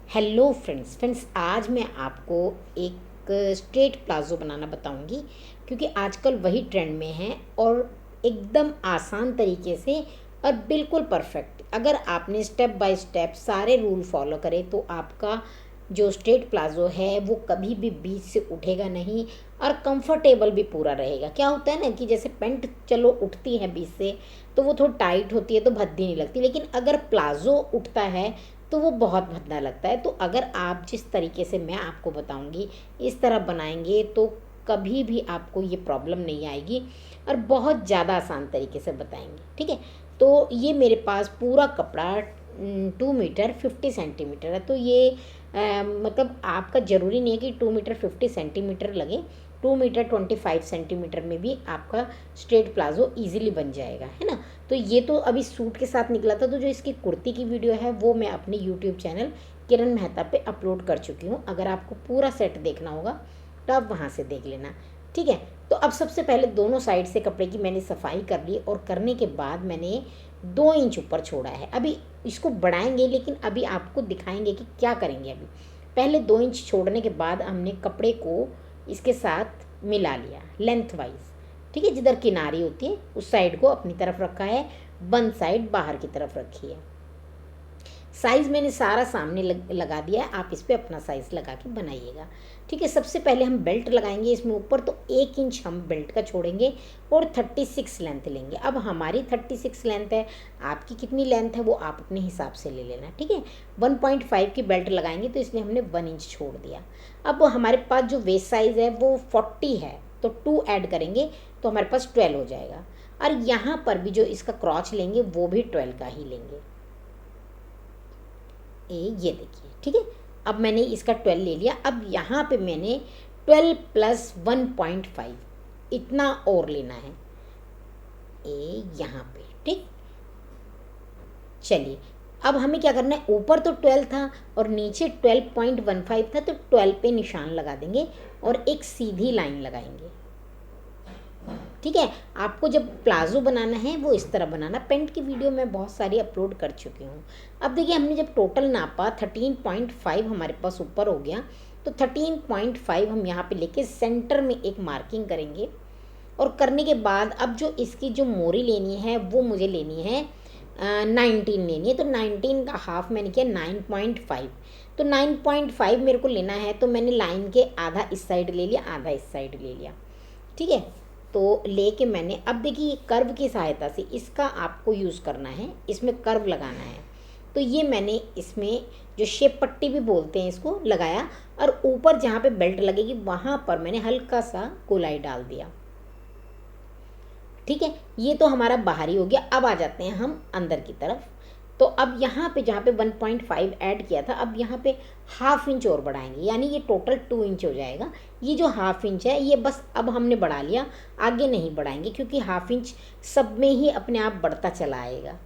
Hello friends आज मैं आपको एक स्ट्रेट प्लाज़ो बनाना बताऊंगी क्योंकि आजकल वही ट्रेंड में है और एकदम आसान तरीके से और बिल्कुल परफेक्ट। अगर आपने स्टेप बाय स्टेप सारे रूल फॉलो करे तो आपका जो स्ट्रेट प्लाज़ो है वो कभी भी बीच से उठेगा नहीं और कंफर्टेबल भी पूरा रहेगा। क्या होता है ना कि जैसे पैंट चलो उठती है बीच से तो वो थोड़ी टाइट होती है तो भद्दी नहीं लगती, लेकिन अगर प्लाज़ो उठता है तो वो बहुत भद्दा लगता है। तो अगर आप जिस तरीके से मैं आपको बताऊंगी इस तरह बनाएंगे तो कभी भी आपको ये प्रॉब्लम नहीं आएगी और बहुत ज़्यादा आसान तरीके से बताएंगे। ठीक है, तो ये मेरे पास पूरा कपड़ा 2 मीटर 50 सेंटीमीटर है। तो ये मतलब आपका ज़रूरी नहीं है कि 2 मीटर 50 सेंटीमीटर लगे, 2 मीटर 25 सेंटीमीटर में भी आपका स्ट्रेट प्लाज़ो इजीली बन जाएगा, है ना। तो ये तो अभी सूट के साथ निकला था, तो जो इसकी कुर्ती की वीडियो है वो मैं अपने यूट्यूब चैनल किरण मेहता पे अपलोड कर चुकी हूँ। अगर आपको पूरा सेट देखना होगा तो आप वहाँ से देख लेना। ठीक है, तो अब सबसे पहले दोनों साइड से कपड़े की मैंने सफाई कर ली और करने के बाद मैंने 2 इंच ऊपर छोड़ा है। अभी इसको बढ़ाएंगे लेकिन अभी आपको दिखाएंगे कि क्या करेंगे। अभी पहले 2 इंच छोड़ने के बाद हमने कपड़े को इसके साथ मिला लिया लेंथ वाइज। ठीक है, जिधर किनारी होती है उस साइड को अपनी तरफ रखा है, वन साइड बाहर की तरफ रखी है। साइज़ मैंने सारा सामने लगा दिया है, आप इस पर अपना साइज़ लगा के बनाइएगा। ठीक है, सबसे पहले हम बेल्ट लगाएंगे इसमें ऊपर, तो 1 इंच हम बेल्ट का छोड़ेंगे और 36 लेंथ लेंगे। अब हमारी 36 लेंथ है, आपकी कितनी लेंथ है वो आप अपने हिसाब से ले लेना। ठीक है, 1.5 की बेल्ट लगाएंगे तो इसलिए हमने 1 इंच छोड़ दिया। अब हमारे पास जो वेस्ट साइज़ है वो 40 है, तो 2 ऐड करेंगे तो हमारे पास 12 हो जाएगा। और यहाँ पर भी जो इसका क्रॉच लेंगे वो भी 12 का ही लेंगे। ये देखिए, ठीक है, अब मैंने इसका 12 ले लिया। अब यहाँ पे मैंने 12 + 1.5 इतना और लेना है यहाँ पे। ठीक, चलिए अब हमें क्या करना है, ऊपर तो 12 था और नीचे 12.15 था, तो 12 पे निशान लगा देंगे और एक सीधी लाइन लगाएंगे। ठीक है, आपको जब प्लाज़ो बनाना है वो इस तरह बनाना। पेंट की वीडियो मैं बहुत सारी अपलोड कर चुकी हूँ। अब देखिए, हमने जब टोटल नापा 13.5 हमारे पास ऊपर हो गया, तो 13.5 हम यहाँ पे लेके सेंटर में एक मार्किंग करेंगे। और करने के बाद अब जो इसकी जो मोरी लेनी है वो मुझे लेनी है 19 लेनी है। तो 19 का हाफ मैंने किया 9.5, तो 9.5 मेरे को लेना है। तो मैंने लाइन के आधा इस साइड ले लिया, आधा इस साइड ले लिया। ठीक है, तो लेके मैंने, अब देखिए कर्व की सहायता से इसका आपको यूज़ करना है, इसमें कर्व लगाना है। तो ये मैंने इसमें जो शेप पट्टी भी बोलते हैं इसको लगाया, और ऊपर जहाँ पे बेल्ट लगेगी वहाँ पर मैंने हल्का सा गोलाई डाल दिया। ठीक है, ये तो हमारा बाहरी हो गया। अब आ जाते हैं हम अंदर की तरफ। तो अब यहाँ पे जहाँ पे 1.5 ऐड किया था, अब यहाँ पे ½ इंच और बढ़ाएंगे, यानी ये टोटल 2 इंच हो जाएगा। ये जो ½ इंच है ये बस अब हमने बढ़ा लिया, आगे नहीं बढ़ाएंगे क्योंकि ½ इंच सब में ही अपने आप बढ़ता चला आएगा।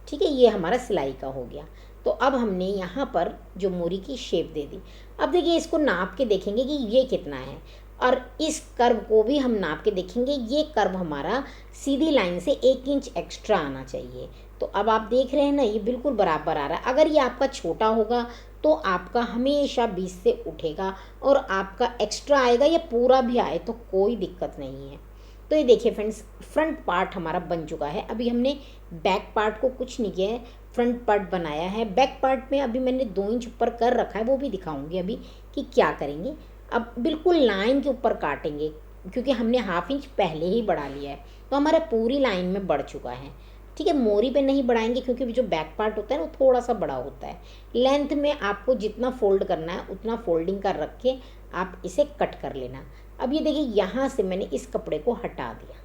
ठीक है, ये हमारा सिलाई का हो गया। तो अब हमने यहाँ पर जो मोरी की शेप दे दी। अब देखिए, इसको नाप के देखेंगे कि ये कितना है, और इस कर्व को भी हम नाप के देखेंगे। ये कर्व हमारा सीधी लाइन से 1 इंच एक्स्ट्रा आना चाहिए। तो अब आप देख रहे हैं ना, ये बिल्कुल बराबर आ रहा है। अगर ये आपका छोटा होगा तो आपका हमेशा बीच से उठेगा, और आपका एक्स्ट्रा आएगा या पूरा भी आए तो कोई दिक्कत नहीं है। तो ये देखिए फ्रेंड्स, फ्रंट पार्ट हमारा बन चुका है। अभी हमने बैक पार्ट को कुछ नहीं किया है, फ्रंट पार्ट बनाया है। बैक पार्ट में अभी मैंने 2 इंच ऊपर कर रखा है, वो भी दिखाऊंगी अभी कि क्या करेंगे। अब बिल्कुल लाइन के ऊपर काटेंगे क्योंकि हमने ½ इंच पहले ही बढ़ा लिया है, तो हमारा पूरी लाइन में बढ़ चुका है। ठीक है, मोरी पे नहीं बढ़ाएंगे क्योंकि जो बैक पार्ट होता है वो थोड़ा सा बड़ा होता है। लेंथ में आपको जितना फोल्ड करना है उतना फोल्डिंग कर रख के आप इसे कट कर लेना। अब ये देखिए, यहाँ से मैंने इस कपड़े को हटा दिया।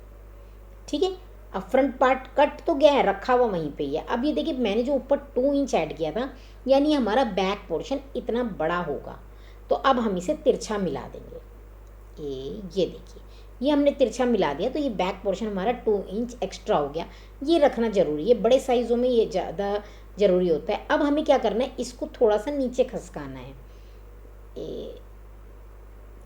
ठीक है, अब फ्रंट पार्ट कट तो गया है, रखा हुआ वहीं पे ही है। अब ये देखिए, मैंने जो ऊपर 2 इंच ऐड किया था, यानी हमारा बैक पोर्शन इतना बड़ा होगा। तो अब हम इसे तिरछा मिला देंगे। ये देखिए, ये हमने तिरछा मिला दिया, तो ये बैक पोर्शन हमारा 2 इंच एक्स्ट्रा हो गया। ये रखना ज़रूरी है, बड़े साइज़ों में ये ज़्यादा ज़रूरी होता है। अब हमें क्या करना है, इसको थोड़ा सा नीचे खसकाना है।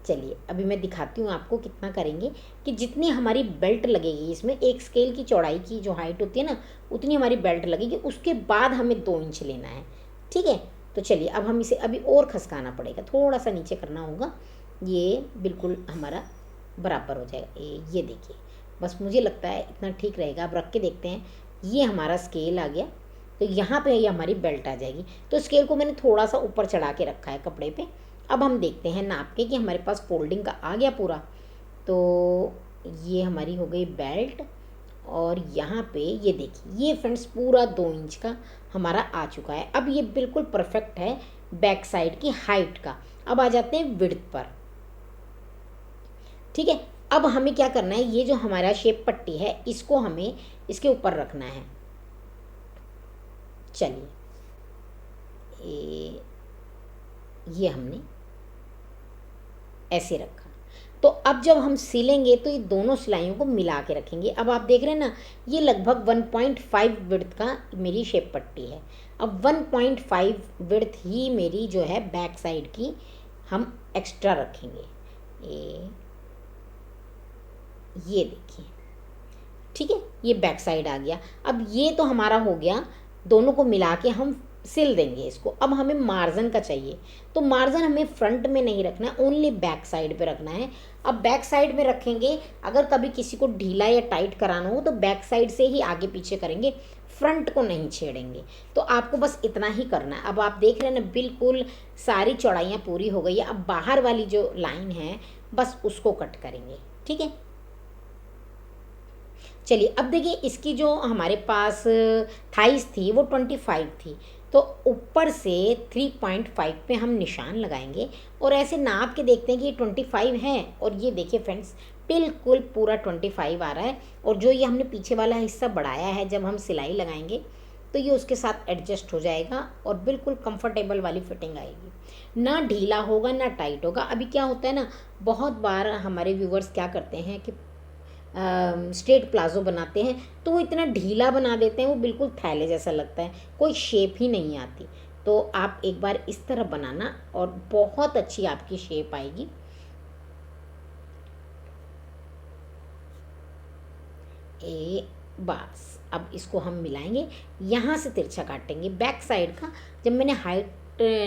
चलिए अभी मैं दिखाती हूँ आपको कितना करेंगे, कि जितनी हमारी बेल्ट लगेगी इसमें, एक स्केल की चौड़ाई की जो हाइट होती है ना, उतनी हमारी बेल्ट लगेगी। उसके बाद हमें 2 इंच लेना है। ठीक है, तो चलिए अब हम इसे अभी और खसकाना पड़ेगा, थोड़ा सा नीचे करना होगा, ये बिल्कुल हमारा बराबर हो जाएगा। ये देखिए, बस मुझे लगता है इतना ठीक रहेगा। अब रख के देखते हैं, ये हमारा स्केल आ गया, तो यहाँ पे ये हमारी बेल्ट आ जाएगी। तो स्केल को मैंने थोड़ा सा ऊपर चढ़ा के रखा है कपड़े पे। अब हम देखते हैं नाप के कि हमारे पास फोल्डिंग का आ गया पूरा। तो ये हमारी हो गई बेल्ट, और यहाँ पे ये देखिए, ये फ्रेंड्स पूरा 2 इंच का हमारा आ चुका है। अब ये बिल्कुल परफेक्ट है बैक साइड की हाइट का। अब आ जाते हैं विड्थ पर, ठीक है। अब हमें क्या करना है, ये जो हमारा शेप पट्टी है इसको हमें इसके ऊपर रखना है। चलिए ये हमने ऐसे रखा। तो अब जब हम सिलेंगे तो ये दोनों सिलाइयों को मिला के रखेंगे। अब आप देख रहे हैं ना, ये लगभग 1.5 विड्थ का मेरी शेप पट्टी है। अब 1.5 विड्थ ही मेरी जो है बैक साइड की हम एक्स्ट्रा रखेंगे। ये देखिए, ठीक है, ये बैक साइड आ गया। अब ये तो हमारा हो गया, दोनों को मिला के हम सिल देंगे इसको। अब हमें मार्जिन का चाहिए, तो मार्जिन हमें फ्रंट में नहीं रखना है, ओनली बैक साइड पे रखना है। अब बैक साइड में रखेंगे, अगर कभी किसी को ढीला या टाइट कराना हो तो बैक साइड से ही आगे पीछे करेंगे, फ्रंट को नहीं छेड़ेंगे। तो आपको बस इतना ही करना है। अब आप देख रहे हैं ना, बिल्कुल सारी चौड़ाइयाँ पूरी हो गई है। अब बाहर वाली जो लाइन है बस उसको कट करेंगे, ठीक है। चलिए अब देखिए, इसकी जो हमारे पास थाइस थी वो 25 थी, तो ऊपर से 3.5 पे हम निशान लगाएंगे और ऐसे नाप के देखते हैं कि ये 25 है। और ये देखिए फ्रेंड्स, बिल्कुल पूरा 25 आ रहा है। और जो ये हमने पीछे वाला हिस्सा बढ़ाया है, जब हम सिलाई लगाएंगे तो ये उसके साथ एडजस्ट हो जाएगा और बिल्कुल कंफर्टेबल वाली फिटिंग आएगी, ना ढीला होगा ना टाइट होगा। अभी क्या होता है ना, बहुत बार हमारे व्यूवर्स क्या करते हैं कि स्ट्रेट प्लाजो बनाते हैं तो वो इतना ढीला बना देते हैं, वो बिल्कुल थैले जैसा लगता है, कोई शेप ही नहीं आती। तो आप एक बार इस तरह बनाना और बहुत अच्छी आपकी शेप आएगी। बस अब इसको हम मिलाएंगे, यहाँ से तिरछा काटेंगे बैक साइड का। जब मैंने हाइट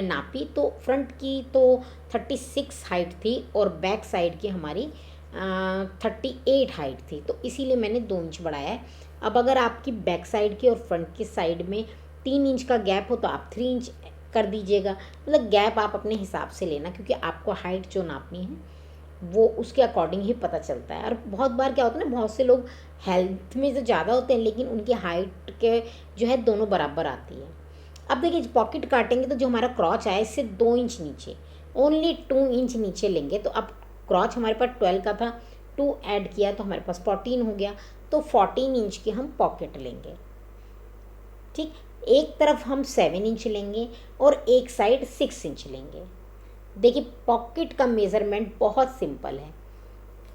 नापी तो फ्रंट की तो 36 हाइट थी और बैक साइड की हमारी 38 हाइट थी, तो इसीलिए मैंने 2 इंच बढ़ाया है। अब अगर आपकी बैक साइड की और फ्रंट की साइड में 3 इंच का गैप हो तो आप 3 इंच कर दीजिएगा। मतलब गैप आप अपने हिसाब से लेना, क्योंकि आपको हाइट जो नापनी है वो उसके अकॉर्डिंग ही पता चलता है। और बहुत बार क्या होता है ना, बहुत से लोग हेल्थ में तो ज़्यादा होते हैं लेकिन उनकी हाइट के जो है दोनों बराबर आती है। अब देखिए, पॉकेट काटेंगे तो जो हमारा क्रॉच आया इससे 2 इंच नीचे, ओनली 2 इंच नीचे लेंगे। तो अब क्रॉच हमारे पास 12 का था, 2 ऐड किया तो हमारे पास 14 हो गया। तो 14 इंच की हम पॉकेट लेंगे, ठीक। एक तरफ हम 7 इंच लेंगे और एक साइड 6 इंच लेंगे। देखिए, पॉकेट का मेज़रमेंट बहुत सिंपल है,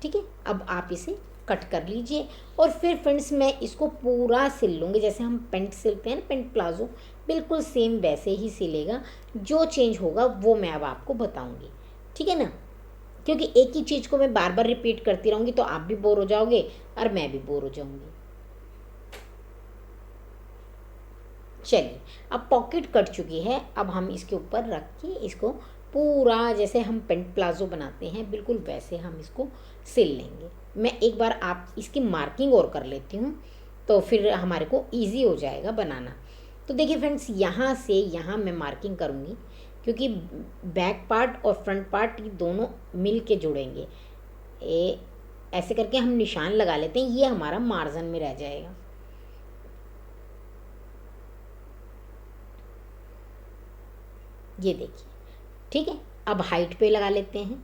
ठीक है। अब आप इसे कट कर लीजिए और फिर फ्रेंड्स मैं इसको पूरा सिल लूँगी, जैसे हम पेंट सिलते हैं ना, पेंट प्लाजो, बिल्कुल सेम वैसे ही सिलेगा। जो चेंज होगा वो मैं अब आपको बताऊँगी, ठीक है ना, क्योंकि एक ही चीज़ को मैं बार बार रिपीट करती रहूँगी तो आप भी बोर हो जाओगे और मैं भी बोर हो जाऊँगी। चलिए, अब पॉकेट कट चुकी है, अब हम इसके ऊपर रख के इसको पूरा जैसे हम पेंट प्लाजो बनाते हैं बिल्कुल वैसे हम इसको सिल लेंगे। मैं एक बार आप इसकी मार्किंग और कर लेती हूँ तो फिर हमारे को ईजी हो जाएगा बनाना। तो देखिए फ्रेंड्स, यहाँ से यहाँ मैं मार्किंग करूँगी, क्योंकि बैक पार्ट और फ्रंट पार्ट दोनों मिल के जुड़ेंगे। ऐसे करके हम निशान लगा लेते हैं, ये हमारा मार्जिन में रह जाएगा। ये देखिए, ठीक है। अब हाइट पे लगा लेते हैं।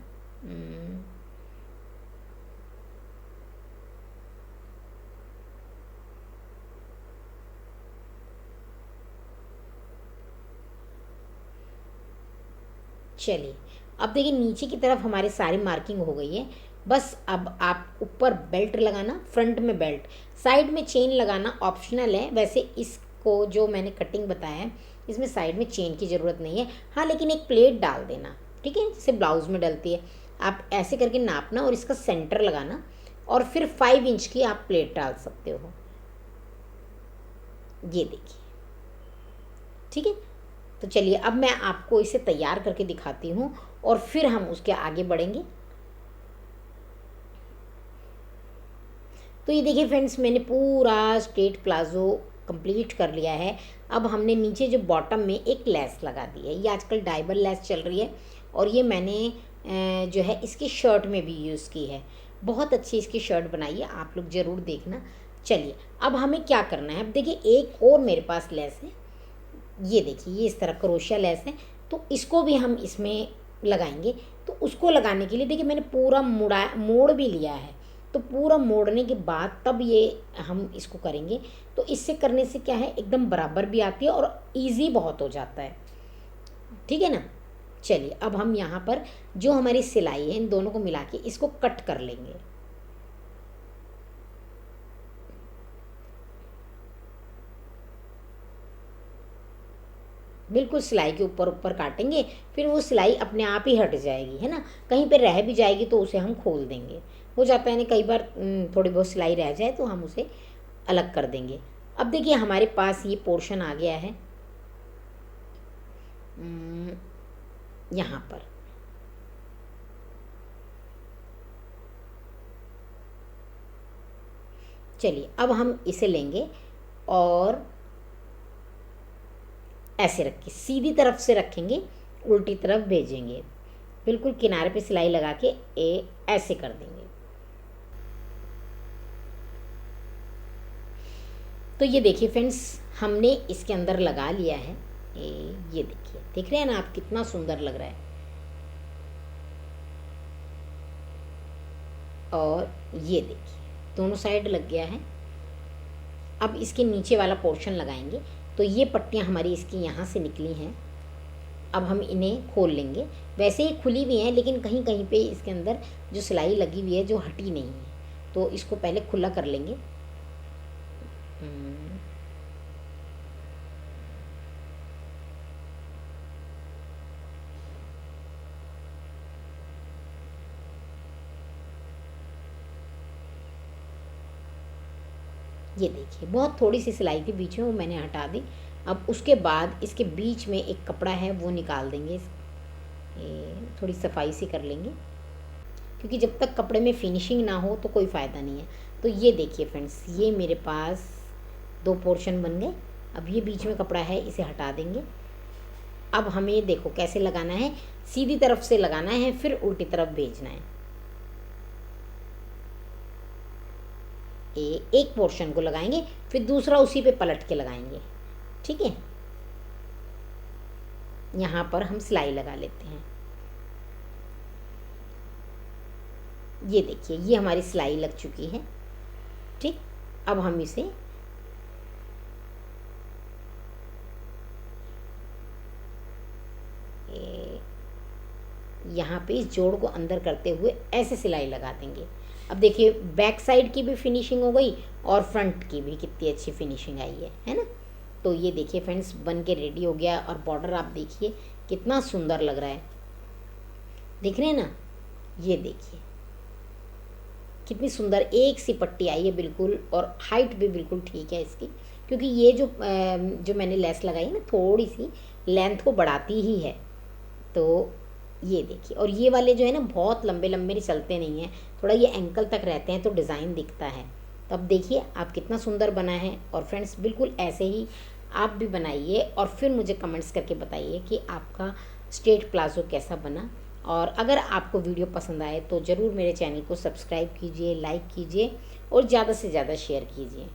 चलिए, अब देखिए नीचे की तरफ हमारी सारी मार्किंग हो गई है। बस अब आप ऊपर बेल्ट लगाना, फ्रंट में बेल्ट, साइड में चेन लगाना ऑप्शनल है। वैसे इसको जो मैंने कटिंग बताया है इसमें साइड में चेन की ज़रूरत नहीं है, हाँ, लेकिन एक प्लेट डाल देना, ठीक है, जैसे ब्लाउज में डलती है। आप ऐसे करके नापना और इसका सेंटर लगाना और फिर 5 इंच की आप प्लेट डाल सकते हो। ये देखिए, ठीक है। तो चलिए अब मैं आपको इसे तैयार करके दिखाती हूँ और फिर हम उसके आगे बढ़ेंगे। तो ये देखिए फ्रेंड्स, मैंने पूरा स्ट्रेट प्लाज़ो कंप्लीट कर लिया है। अब हमने नीचे जो बॉटम में एक लेस लगा दी है, ये आजकल डाइबर लेस चल रही है और ये मैंने जो है इसकी शर्ट में भी यूज़ की है। बहुत अच्छी इसकी शर्ट बनाई है, आप लोग ज़रूर देखना। चलिए अब हमें क्या करना है, अब देखिए एक और मेरे पास लेस है, ये देखिए ये इस तरह क्रोशिया लेस है, तो इसको भी हम इसमें लगाएंगे। तो उसको लगाने के लिए देखिए मैंने पूरा मोड़ भी लिया है, तो पूरा मोड़ने के बाद तब ये हम इसको करेंगे। तो इससे करने से क्या है, एकदम बराबर भी आती है और इजी बहुत हो जाता है, ठीक है ना। चलिए अब हम यहाँ पर जो हमारी सिलाई है इन दोनों को मिला के इसको कट कर लेंगे। बिल्कुल सिलाई के ऊपर ऊपर काटेंगे, फिर वो सिलाई अपने आप ही हट जाएगी, है ना। कहीं पे रह भी जाएगी तो उसे हम खोल देंगे, हो जाता है ना कई बार थोड़ी बहुत सिलाई रह जाए तो हम उसे अलग कर देंगे। अब देखिए हमारे पास ये पोर्शन आ गया है यहाँ पर। चलिए अब हम इसे लेंगे और ऐसे रख के सीधी तरफ से रखेंगे, उल्टी तरफ भेजेंगे, बिल्कुल किनारे पे सिलाई लगा के ऐसे कर देंगे। तो ये देखिए फ्रेंड्स, हमने इसके अंदर लगा लिया है। ये देखिए, देख रहे हैं ना आप, कितना सुंदर लग रहा है। और ये देखिए दोनों साइड लग गया है। अब इसके नीचे वाला पोर्शन लगाएंगे। तो ये पट्टियाँ हमारी इसकी यहाँ से निकली हैं, अब हम इन्हें खोल लेंगे। वैसे ही खुली हुई हैं लेकिन कहीं कहीं पे इसके अंदर जो सिलाई लगी हुई है जो हटी नहीं है, तो इसको पहले खुला कर लेंगे। ये देखिए बहुत थोड़ी सी सिलाई थी बीच में, वो मैंने हटा दी। अब उसके बाद इसके बीच में एक कपड़ा है वो निकाल देंगे, थोड़ी सफाई से कर लेंगे, क्योंकि जब तक कपड़े में फिनिशिंग ना हो तो कोई फ़ायदा नहीं है। तो ये देखिए फ्रेंड्स, ये मेरे पास दो पोर्शन बन गए। अब ये बीच में कपड़ा है, इसे हटा देंगे। अब हमें देखो कैसे लगाना है, सीधी तरफ से लगाना है, फिर उल्टी तरफ भेजना है। एक पोर्शन को लगाएंगे, फिर दूसरा उसी पे पलट के लगाएंगे, ठीक है। यहाँ पर हम सिलाई लगा लेते हैं। ये देखिए ये हमारी सिलाई लग चुकी है, ठीक। अब हम इसे यहाँ पे इस जोड़ को अंदर करते हुए ऐसे सिलाई लगा देंगे। अब देखिए बैक साइड की भी फिनिशिंग हो गई और फ्रंट की भी कितनी अच्छी फिनिशिंग आई है ना। तो ये देखिए फ्रेंड्स, बन के रेडी हो गया। और बॉर्डर आप देखिए कितना सुंदर लग रहा है, देख रहे हैं ना। ये देखिए कितनी सुंदर एक सी पट्टी आई है बिल्कुल, और हाइट भी बिल्कुल ठीक है इसकी, क्योंकि ये जो मैंने लेस लगाई है ना, थोड़ी सी लेंथ को बढ़ाती ही है। तो ये देखिए, और ये वाले जो है ना बहुत लंबे लंबे चलते नहीं हैं, थोड़ा ये एंकल तक रहते हैं तो डिज़ाइन दिखता है। तो अब देखिए आप कितना सुंदर बना है। और फ्रेंड्स बिल्कुल ऐसे ही आप भी बनाइए और फिर मुझे कमेंट्स करके बताइए कि आपका स्ट्रेट प्लाज़ो कैसा बना। और अगर आपको वीडियो पसंद आए तो ज़रूर मेरे चैनल को सब्सक्राइब कीजिए, लाइक कीजिए और ज़्यादा से ज़्यादा शेयर कीजिए।